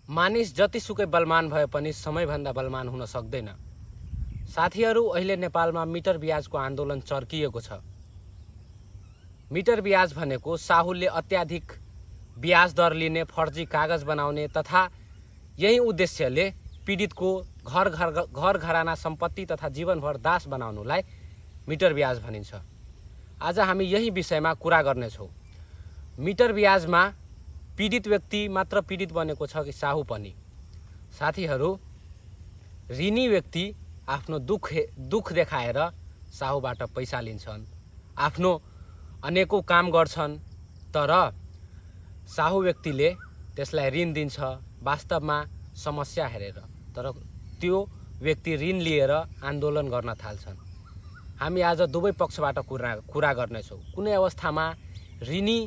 मानिस जतिसुकै बलवान भए पनि समयभन्दा बलवान हुन सक्दैन। साथीहरू, अहिले नेपालमा मिटर ब्याजको आन्दोलन चर्किएको छ। मिटर ब्याज भनेको साहुले अत्याधिक ब्याज दर लिने, फर्जी कागज बनाउने तथा यही उद्देश्यले पीडितको घर घराना सम्पत्ति तथा जीवनभर दास बनाउनुलाई मिटर ब्याज भनिन्छ। आज हामी यही विषयमा कुरा गर्नेछौँ। मिटर ब्याजमा पीडित व्यक्ति मात्र पीडित बनेको छ कि साहु पनि? साथीहरू, ऋणी व्यक्ति आफ्नो दुख देखाएर साहुबाट पैसा लिन्छन्, आफ्नो अनेकौं काम गर्छन्, तर साहु व्यक्तिले त्यसलाई ऋण दिन्छ वास्तवमा समस्या हेरेर। तर त्यो व्यक्ति ऋण लिएर आन्दोलन गर्न थाल्छन्। हामी आज दुवै पक्षबाट कुरा गर्नेछौँ। कुनै अवस्थामा ऋणी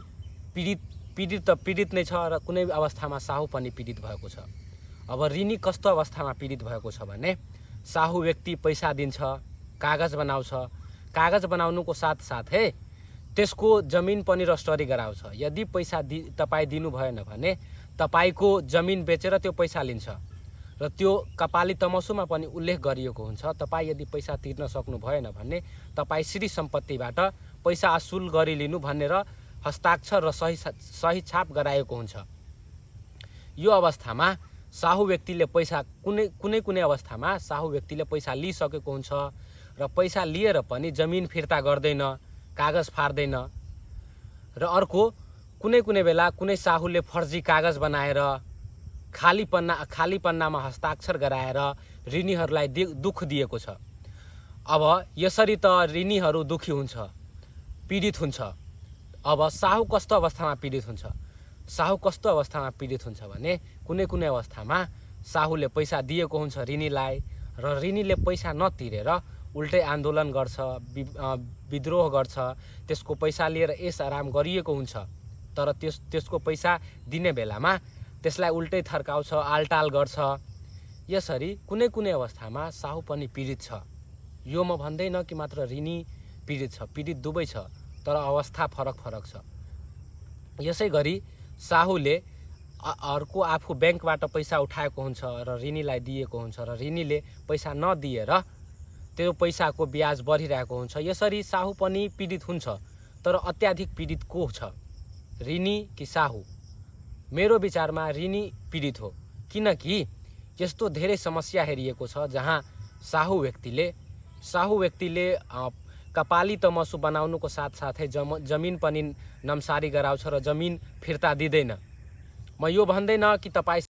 पीडित नै छ र कुनै अवस्थामा साहु पनि पीडित भएको छ। अब ऋणी कस्तो अवस्थामा पीडित भएको छ भने, साहु व्यक्ति पैसा दिन्छ, कागज बनाउँछ, कागज बनाउनुको साथसाथै त्यसको जमिन पनि रजिस्ट्री गराउँछ। यदि पैसा तपाईँ दिनु भएन भने तपाईको जमिन बेचेर त्यो पैसा लिन्छ र त्यो कपाली तमसुमा पनि उल्लेख गरिएको हुन्छ। तपाईँ यदि पैसा तिर्न सक्नु भएन भने तपाईँ श्री सम्पत्तिबाट पैसा असुल गरिलिनु भनेर हस्ताक्षर र सही छाप गराएको हुन्छ। यो अवस्थामा साहु व्यक्तिले पैसा कुनै अवस्थामा साहु व्यक्तिले पैसा लिइसकेको हुन्छ र पैसा लिएर पनि जमिन फिर्ता गर्दैन, कागज फार्दैन। र अर्को कुनै बेला कुनै साहुले फर्जी कागज बनाएर खाली पन्नामा हस्ताक्षर गराएर ऋणीहरूलाई दुख दिएको छ। अब यसरी त ऋणीहरू दुखी हुन्छ, पीडित हुन्छ। अब साहु कस्तो अवस्थामा पीडित हुन्छ? साहु कस्तो अवस्थामा पीडित हुन्छ भने कुनै अवस्थामा साहुले पैसा दिएको हुन्छ ऋणीलाई र ऋणीले पैसा नतिरेर उल्टै आन्दोलन गर्छ, विद्रोह गर्छ, त्यसको पैसा लिएर ऐस आराम गरिएको हुन्छ। तर त्यसको पैसा दिने बेलामा त्यसलाई उल्टै थर्काउँछ, आलटाल गर्छ। यसरी कुनै अवस्थामा साहु पनि पीडित छ। यो म भन्दैन कि मात्र ऋणी पीडित छ, पीडित दुवै छ, तर अवस्था फरक छ। यसै गरी साहुले अर्को आफू ब्याङ्कबाट पैसा उठाएको हुन्छ र ऋणीलाई दिएको हुन्छ र ऋणीले पैसा नदिएर त्यो पैसाको ब्याज बढिरहेको हुन्छ। यसरी साहु पनि पीडित हुन्छ। तर अत्याधिक पीडित को छ, ऋणी कि साहु? मेरो विचारमा ऋणी पीडित हो। किनकि यस्तो धेरै समस्या हेरिएको छ जहाँ साहु व्यक्तिले कपाली तमसु बनाउनुको साथसाथै जमिन पनि नम्सारी गराउँछ र जमिन फिर्ता दिँदैन। म यो भन्दैन कि तपाईँ